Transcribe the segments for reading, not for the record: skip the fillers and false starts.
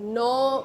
9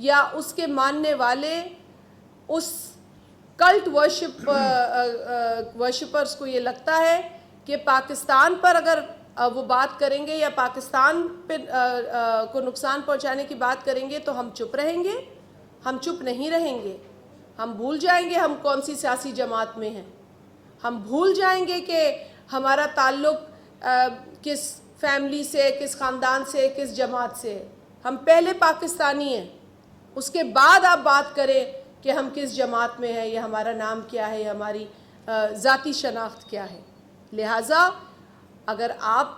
یا اس کے ماننے والے اس کلٹ ورشپرز کو یہ لگتا ہے کہ پاکستان پر اگر وہ بات کریں گے یا پاکستان پہ کو نقصان پہنچانے کی بات کریں گے تو ہم چپ رہیں گے. ہم چپ نہیں رہیں گے. ہم بھول جائیں گے ہم کون سی سیاسی جماعت میں ہیں. ہم بھول جائیں گے کہ ہمارا تعلق کس فیملی سے, کس خاندان سے, کس جماعت سے ہے. ہم پہلے پاکستانی ہیں, اس کے بعد آپ بات کریں کہ ہم کس جماعت میں ہیں یا ہمارا نام کیا ہے یا ہماری ذاتی شناخت کیا ہے. لہٰذا اگر آپ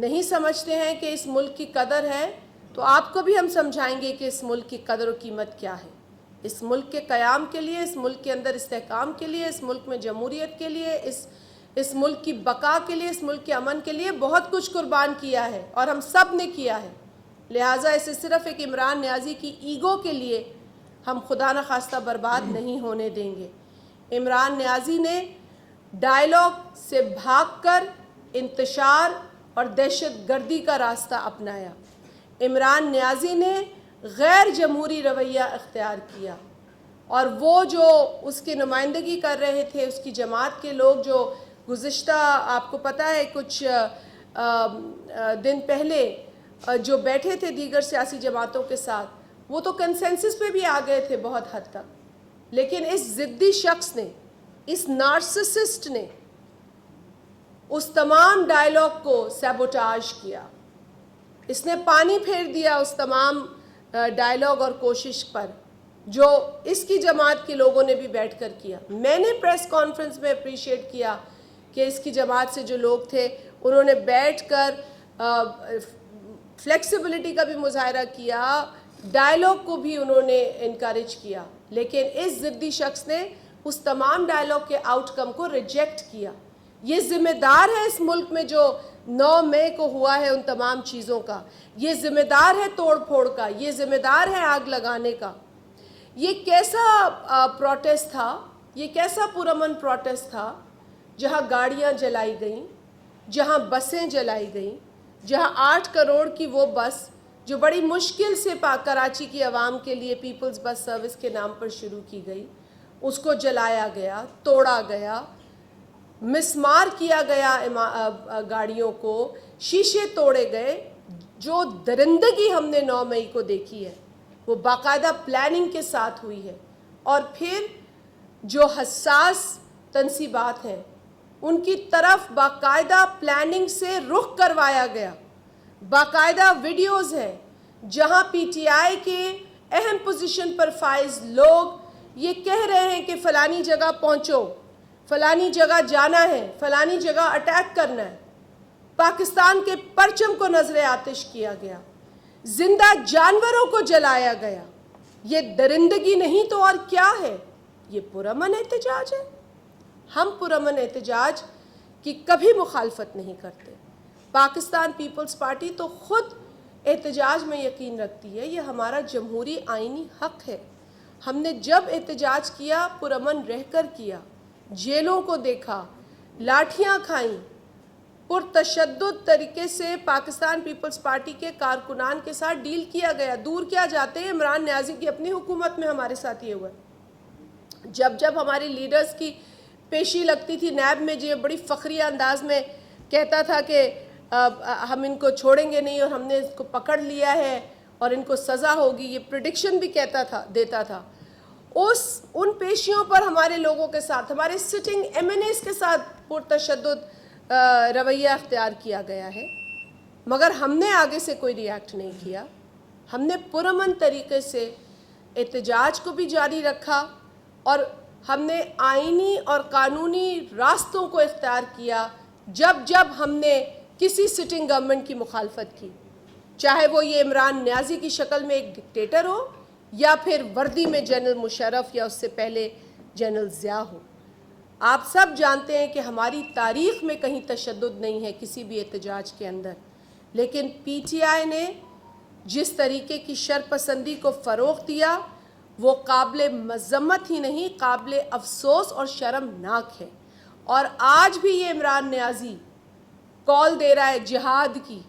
نہیں سمجھتے ہیں کہ اس ملک کی قدر ہے تو آپ کو بھی ہم سمجھائیں گے کہ اس ملک کی قدر و قیمت کیا ہے. اس ملک کے قیام کے لیے, اس ملک کے اندر استحکام کے لیے, اس ملک میں جمہوریت کے لیے, اس ملک کی بقا کے لیے, اس ملک کے امن کے لیے بہت کچھ قربان کیا ہے اور ہم سب نے کیا ہے. لہٰذا اسے صرف ایک عمران نیازی کی ایگو کے لیے ہم خدا نخواستہ برباد نہیں ہونے دیں گے. عمران نیازی نے ڈائیلاگ سے بھاگ کر انتشار اور دہشت گردی کا راستہ اپنایا. عمران نیازی نے غیر جمہوری رویہ اختیار کیا اور وہ جو اس کی نمائندگی کر رہے تھے, اس کی جماعت کے لوگ جو گزشتہ آپ کو پتہ ہے کچھ دن پہلے جو بیٹھے تھے دیگر سیاسی جماعتوں کے ساتھ, وہ تو کنسنسس پہ بھی آ گئے تھے بہت حد تک. لیکن اس ضدی شخص نے, اس نارسسسٹ نے اس تمام ڈائیلاگ کو سیبوٹاج کیا. اس نے پانی پھیر دیا اس تمام ڈائیلاگ اور کوشش پر جو اس کی جماعت کے لوگوں نے بھی بیٹھ کر کیا. میں نے پریس کانفرنس میں اپریشیٹ کیا کہ اس کی جماعت سے جو لوگ تھے انہوں نے بیٹھ کر فلیکسیبلٹی کا بھی مظاہرہ کیا, ڈائیلاگ کو بھی انہوں نے انکریج کیا. لیکن اس ضدی شخص نے اس تمام ڈائیلاگ کے آؤٹ کم کو ریجیکٹ کیا. یہ ذمہ دار ہے اس ملک میں جو 9 مئی کو ہوا ہے ان تمام چیزوں کا. یہ ذمہ دار ہے توڑ پھوڑ کا, یہ ذمہ دار ہے آگ لگانے کا. یہ کیسا پروٹیسٹ تھا, یہ کیسا پرامن پروٹیسٹ تھا جہاں گاڑیاں جلائی گئیں, جہاں بسیں جلائی گئیں, جہاں 8 کروڑ کی وہ بس جو بڑی مشکل سے کراچی کی عوام کے لیے پیپلز بس سروس کے نام پر شروع کی گئی, اس کو جلایا گیا, توڑا گیا, مسمار کیا گیا گاڑیوں کو, شیشے توڑے گئے. جو درندگی ہم نے 9 مئی کو دیکھی ہے وہ باقاعدہ پلاننگ کے ساتھ ہوئی ہے. اور پھر جو حساس تنصیبات ہیں ان کی طرف باقاعدہ پلاننگ سے رخ کروایا گیا. باقاعدہ ویڈیوز ہیں جہاں پی ٹی آئی کے اہم پوزیشن پر فائز لوگ یہ کہہ رہے ہیں کہ فلانی جگہ پہنچو, فلانی جگہ جانا ہے, فلانی جگہ اٹیک کرنا ہے. پاکستان کے پرچم کو نظر آتش کیا گیا, زندہ جانوروں کو جلایا گیا. یہ درندگی نہیں تو اور کیا ہے؟ یہ پرامن احتجاج ہے. ہم پرامن احتجاج کی کبھی مخالفت نہیں کرتے. پاکستان پیپلز پارٹی تو خود احتجاج میں یقین رکھتی ہے, یہ ہمارا جمہوری آئینی حق ہے. ہم نے جب احتجاج کیا پرامن رہ کر کیا, جیلوں کو دیکھا, لاٹھیاں کھائیں, پرتشدد طریقے سے پاکستان پیپلز پارٹی کے کارکنان کے ساتھ ڈیل کیا گیا. دور کیا جاتے ہیں, عمران نیازی کی اپنی حکومت میں ہمارے ساتھ یہ ہوا. جب ہماری لیڈرز کی پیشی لگتی تھی نیب میں, جو بڑی فخریہ انداز میں کہتا تھا کہ ہم ان کو چھوڑیں گے نہیں اور ہم نے اس کو پکڑ لیا ہے اور ان کو سزا ہوگی, یہ پریڈکشن بھی دیتا تھا. ان پیشیوں پر ہمارے لوگوں کے ساتھ, ہمارے سٹنگ ایم این ایز کے ساتھ پرتشدد رویہ اختیار کیا گیا ہے, مگر ہم نے آگے سے کوئی ریاکٹ نہیں کیا. ہم نے پرامن طریقے سے احتجاج کو بھی جاری رکھا اور ہم نے آئینی اور قانونی راستوں کو اختیار کیا جب ہم نے کسی سٹنگ گورنمنٹ کی مخالفت کی, چاہے وہ یہ عمران نیازی کی شکل میں ایک ڈکٹیٹر ہو یا پھر وردی میں جنرل مشرف یا اس سے پہلے جنرل ضیاء ہو. آپ سب جانتے ہیں کہ ہماری تاریخ میں کہیں تشدد نہیں ہے کسی بھی احتجاج کے اندر, لیکن پی ٹی آئی نے جس طریقے کی شرپسندی کو فروغ دیا وہ قابل مذمت ہی نہیں, قابل افسوس اور شرمناک ہے. اور آج بھی یہ عمران نیازی کال دے رہا ہے جہاد کی,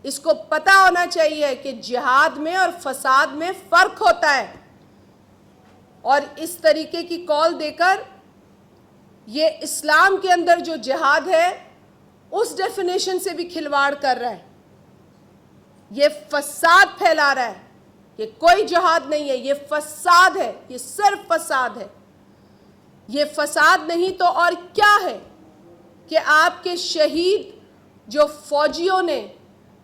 اس کو پتہ ہونا چاہیے کہ جہاد میں اور فساد میں فرق ہوتا ہے، اور اس طریقے کی کال دے کر یہ اسلام کے اندر جو جہاد ہے اس ڈیفینیشن سے بھی کھلواڑ کر رہا ہے، یہ فساد پھیلا رہا ہے۔ یہ کوئی جہاد نہیں ہے، یہ فساد ہے، یہ صرف فساد ہے۔ یہ فساد نہیں تو اور کیا ہے کہ آپ کے شہید جو فوجیوں نے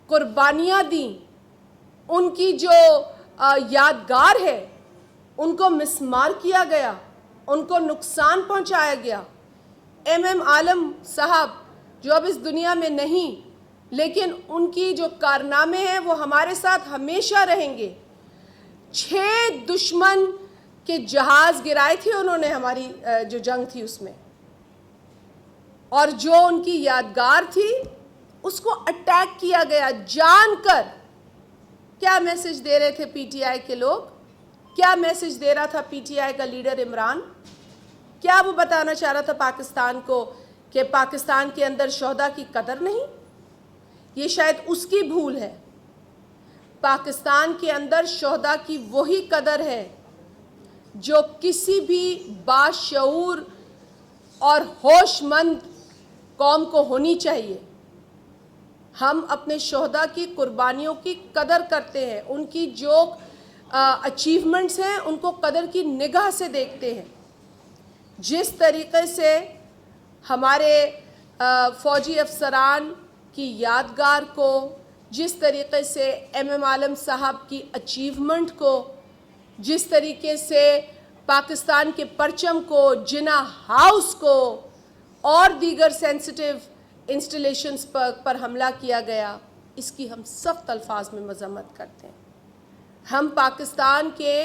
قربانیاں دیں، ان کی جو یادگار ہے ان کو مسمار کیا گیا، ان کو نقصان پہنچایا گیا۔ ایم عالم صاحب جو اب اس دنیا میں نہیں، لیکن ان کی جو کارنامے ہیں وہ ہمارے ساتھ ہمیشہ رہیں گے۔ 6 دشمن کے جہاز گرائے تھے انہوں نے، ہماری جو جنگ تھی اس میں، اور جو ان کی یادگار تھی اس کو اٹیک کیا گیا جان کر۔ کیا میسج دے رہے تھے پی ٹی آئی کے لوگ؟ کیا میسج دے رہا تھا پی ٹی آئی کا لیڈر عمران؟ کیا وہ بتانا چاہ رہا تھا پاکستان کو کہ پاکستان کے اندر شہداء کی قدر نہیں؟ یہ شاید اس کی بھول ہے۔ پاکستان کے اندر شہداء کی وہی قدر ہے جو کسی بھی باشعور اور ہوش مند قوم کو ہونی چاہیے۔ ہم اپنے شہداء کی قربانیوں کی قدر کرتے ہیں، ان کی جو اچیومنٹس ہیں ان کو قدر کی نگاہ سے دیکھتے ہیں۔ جس طریقے سے ہمارے فوجی افسران کی یادگار کو، جس طریقے سے ایم عالم صاحب کی اچیومنٹ کو، جس طریقے سے پاکستان کے پرچم کو، جناح ہاؤس کو اور دیگر سینسٹیو انسٹالیشنز پر حملہ کیا گیا، اس کی ہم سخت الفاظ میں مذمت کرتے ہیں۔ ہم پاکستان کے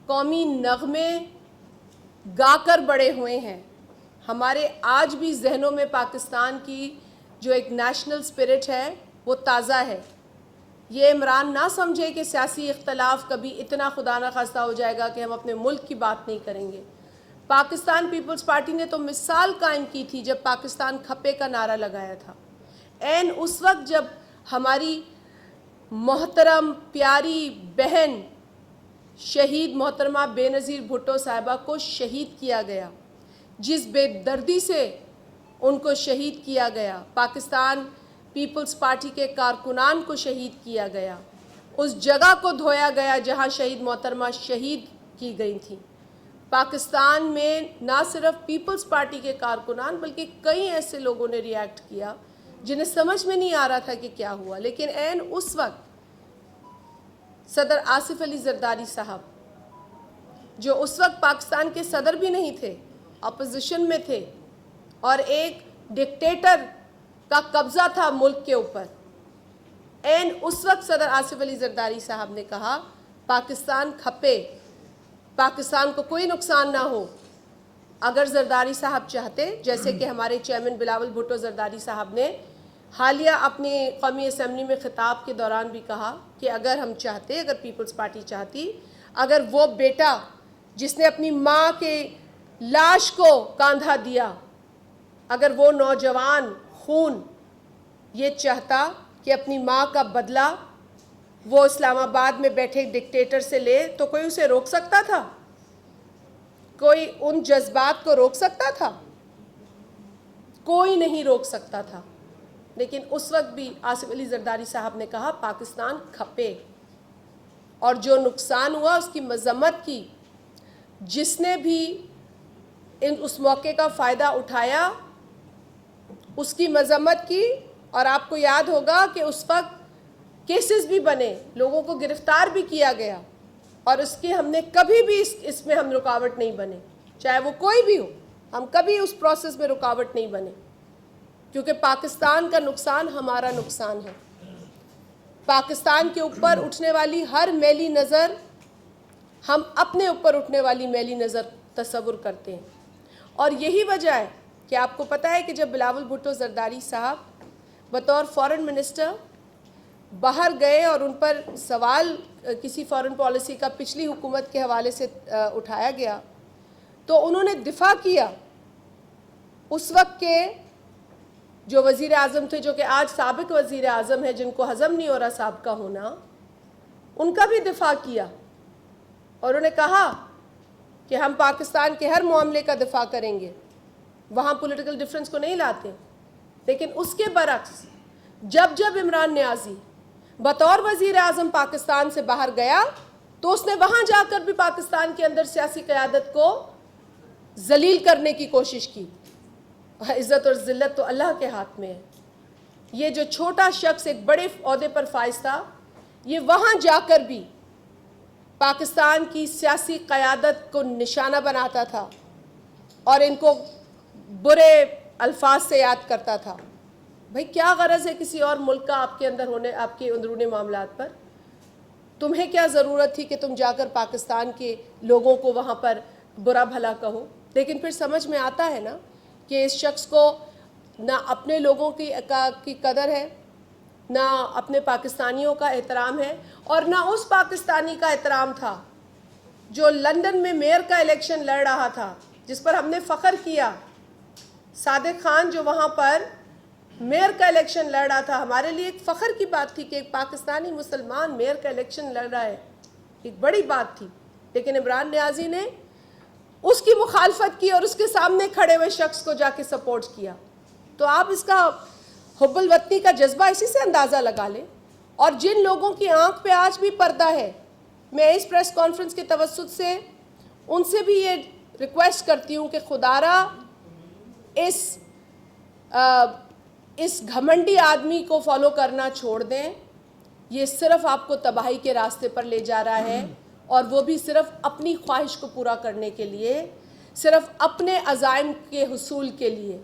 قومی نغمے گا کر بڑے ہوئے ہیں، ہمارے آج بھی ذہنوں میں پاکستان کی جو ایک نیشنل اسپرٹ ہے وہ تازہ ہے۔ یہ عمران نہ سمجھے کہ سیاسی اختلاف کبھی اتنا خدا نخواستہ ہو جائے گا کہ ہم اپنے ملک کی بات نہیں کریں گے۔ پاکستان پیپلز پارٹی نے تو مثال قائم کی تھی جب پاکستان کھپے کا نعرہ لگایا تھا، عین اس وقت جب ہماری محترم پیاری بہن شہید محترمہ بے نظیر بھٹو صاحبہ کو شہید کیا گیا، جس بے دردی سے ان کو شہید کیا گیا، پاکستان پیپلز پارٹی کے کارکنان کو شہید کیا گیا، اس جگہ کو دھویا گیا جہاں شہید محترمہ شہید کی گئی تھیں۔ پاکستان میں نہ صرف پیپلز پارٹی کے کارکنان بلکہ کئی ایسے لوگوں نے ریاکٹ کیا جنہیں سمجھ میں نہیں آ رہا تھا کہ کیا ہوا، لیکن عین اس وقت صدر آصف علی زرداری صاحب جو اس وقت پاکستان کے صدر بھی نہیں تھے، اپوزیشن میں تھے، اور ایک ڈکٹیٹر کا قبضہ تھا ملک کے اوپر، عین اس وقت صدر آصف علی زرداری صاحب نے کہا پاکستان کھپے، پاکستان کو کوئی نقصان نہ ہو۔ اگر زرداری صاحب چاہتے، جیسے کہ ہمارے چیئرمین بلاول بھٹو زرداری صاحب نے حالیہ اپنی قومی اسمبلی میں خطاب کے دوران بھی کہا کہ اگر ہم چاہتے، اگر پیپلز پارٹی چاہتی، اگر وہ بیٹا جس نے اپنی ماں کے لاش کو کاندھا دیا، اگر وہ نوجوان خون یہ چاہتا کہ اپنی ماں کا بدلہ وہ اسلام آباد میں بیٹھے ڈکٹیٹر سے لے، تو کوئی اسے روک سکتا تھا؟ کوئی ان جذبات کو روک سکتا تھا؟ کوئی نہیں روک سکتا تھا۔ لیکن اس وقت بھی آصف علی زرداری صاحب نے کہا پاکستان کھپے، اور جو نقصان ہوا اس کی مذمت کی۔ جس نے بھی اس موقع کا فائدہ اٹھایا اس کی مذمت کی، اور آپ کو یاد ہوگا کہ اس وقت کیسز بھی بنے، لوگوں کو گرفتار بھی کیا گیا، اور اس کی ہم نے کبھی بھی اس میں ہم رکاوٹ نہیں بنے، چاہے وہ کوئی بھی ہو، ہم کبھی اس پروسیس میں رکاوٹ نہیں بنے، کیونکہ پاکستان کا نقصان ہمارا نقصان ہے۔ پاکستان کے اوپر اٹھنے والی ہر میلی نظر ہم اپنے اوپر اٹھنے والی میلی نظر تصور کرتے ہیں، اور یہی وجہ ہے کہ آپ کو پتہ ہے کہ جب بلاول بھٹو زرداری صاحب بطور فارن منسٹر باہر گئے اور ان پر سوال کسی فارن پالیسی کا پچھلی حکومت کے حوالے سے اٹھایا گیا، تو انہوں نے دفاع کیا اس وقت کے جو وزیر اعظم تھے، جو کہ آج سابق وزیر اعظم ہے، جن کو ہضم نہیں ہو رہا سابقہ ہونا، ان کا بھی دفاع کیا اور انہوں نے کہا کہ ہم پاکستان کے ہر معاملے کا دفاع کریں گے، وہاں پولیٹیکل ڈیفرنس کو نہیں لاتے. لیکن اس کے برعکس جب عمران نیازی بطور وزیر اعظم پاکستان سے باہر گیا تو اس نے وہاں جا کر بھی پاکستان کے اندر سیاسی قیادت کو ذلیل کرنے کی کوشش کی. عزت اور ذلت تو اللہ کے ہاتھ میں ہے. یہ جو چھوٹا شخص ایک بڑے عہدے پر فائز تھا، یہ وہاں جا کر بھی پاکستان کی سیاسی قیادت کو نشانہ بناتا تھا اور ان کو برے الفاظ سے یاد کرتا تھا. بھئی کیا غرض ہے کسی اور ملک کا آپ کے اندر ہونے، آپ کے اندرونی معاملات پر؟ تمہیں کیا ضرورت تھی کہ تم جا کر پاکستان کے لوگوں کو وہاں پر برا بھلا کہو؟ لیکن پھر سمجھ میں آتا ہے نا کہ اس شخص کو نہ اپنے لوگوں کی قدر ہے، نہ اپنے پاکستانیوں کا احترام ہے، اور نہ اس پاکستانی کا احترام تھا جو لندن میں میئر کا الیکشن لڑ رہا تھا، جس پر ہم نے فخر کیا. صادق خان جو وہاں پر میئر کا الیکشن لڑ رہا تھا، ہمارے لیے ایک فخر کی بات تھی کہ ایک پاکستانی مسلمان میئر کا الیکشن لڑ رہا ہے، ایک بڑی بات تھی. لیکن عمران نیازی نے اس کی مخالفت کی اور اس کے سامنے کھڑے ہوئے شخص کو جا کے سپورٹ کیا. تو آپ اس کا حب الوطنی کا جذبہ اسی سے اندازہ لگا لیں. اور جن لوگوں کی آنکھ پہ آج بھی پردہ ہے، میں اس پریس کانفرنس کے توسط سے ان سے بھی یہ ریکویسٹ کرتی ہوں کہ خدارا اس گھمنڈی آدمی کو فالو کرنا چھوڑ دیں. یہ صرف آپ کو تباہی کے راستے پر لے جا رہا ہے، اور وہ بھی صرف اپنی خواہش کو پورا کرنے کے لیے، صرف اپنے عزائم کے حصول کے لیے.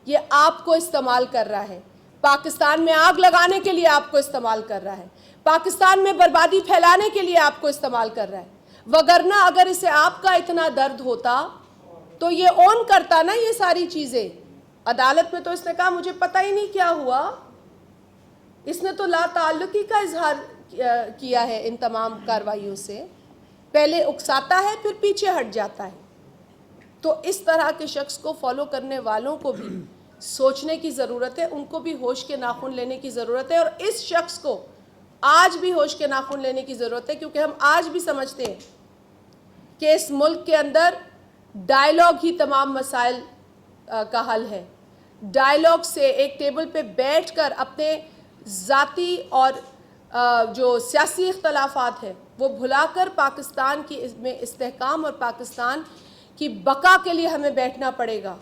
یہ آپ کو استعمال کر رہا ہے، پاکستان میں آگ لگانے کے لیے آپ کو استعمال کر رہا ہے، پاکستان میں بربادی پھیلانے کے لیے آپ کو استعمال کر رہا ہے. وگرنہ اگر اسے آپ کا اتنا درد ہوتا تو یہ اون کرتا نا یہ ساری چیزیں. عدالت میں تو اس نے کہا مجھے پتہ ہی نہیں کیا ہوا. اس نے تو لا تعلقی کا اظہار کیا ہے ان تمام کارروائیوں سے. پہلے اکساتا ہے پھر پیچھے ہٹ جاتا ہے. تو اس طرح کے شخص کو فالو کرنے والوں کو بھی سوچنے کی ضرورت ہے، ان کو بھی ہوش کے ناخن لینے کی ضرورت ہے. اور اس شخص کو آج بھی ہوش کے ناخن لینے کی ضرورت ہے، کیونکہ ہم آج بھی سمجھتے ہیں کہ اس ملک کے اندر ڈائیلاگ ہی تمام مسائل کا حل ہے. ڈائیلاگ سے ایک ٹیبل پہ بیٹھ کر اپنے ذاتی اور جو سیاسی اختلافات ہیں وہ بھلا کر پاکستان کی میں استحکام اور پاکستان کی بقا کے لیے ہمیں بیٹھنا پڑے گا.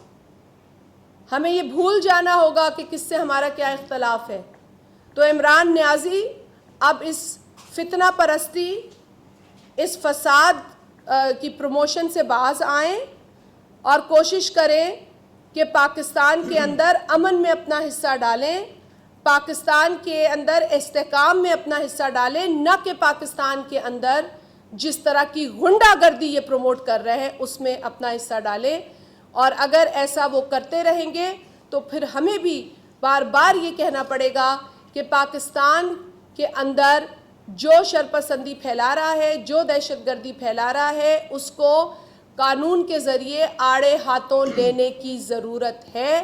ہمیں یہ بھول جانا ہوگا کہ کس سے ہمارا کیا اختلاف ہے. تو عمران نیازی اب اس فتنہ پرستی، اس فساد کی پروموشن سے باز آئیں اور کوشش کریں کہ پاکستان کے اندر امن میں اپنا حصہ ڈالیں، پاکستان کے اندر استحکام میں اپنا حصہ ڈالیں، نہ کہ پاکستان کے اندر جس طرح کی غنڈہ گردی یہ پروموٹ کر رہے ہیں اس میں اپنا حصہ ڈالیں. اور اگر ایسا وہ کرتے رہیں گے تو پھر ہمیں بھی بار بار یہ کہنا پڑے گا کہ پاکستان کے اندر جو شرپسندی پھیلا رہا ہے، جو دہشت گردی پھیلا رہا ہے، اس کو قانون کے ذریعے آڑے ہاتھوں لینے کی ضرورت ہے.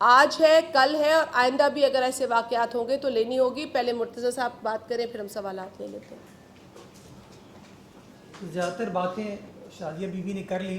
آج ہے، کل ہے، اور آئندہ بھی اگر ایسے واقعات ہوں گے تو لینی ہوگی. پہلے مرتضی صاحب بات کریں، پھر ہم سوالات لے لیتے ہیں. زیادہ تر باتیں شادیہ بی بی نے کر لی.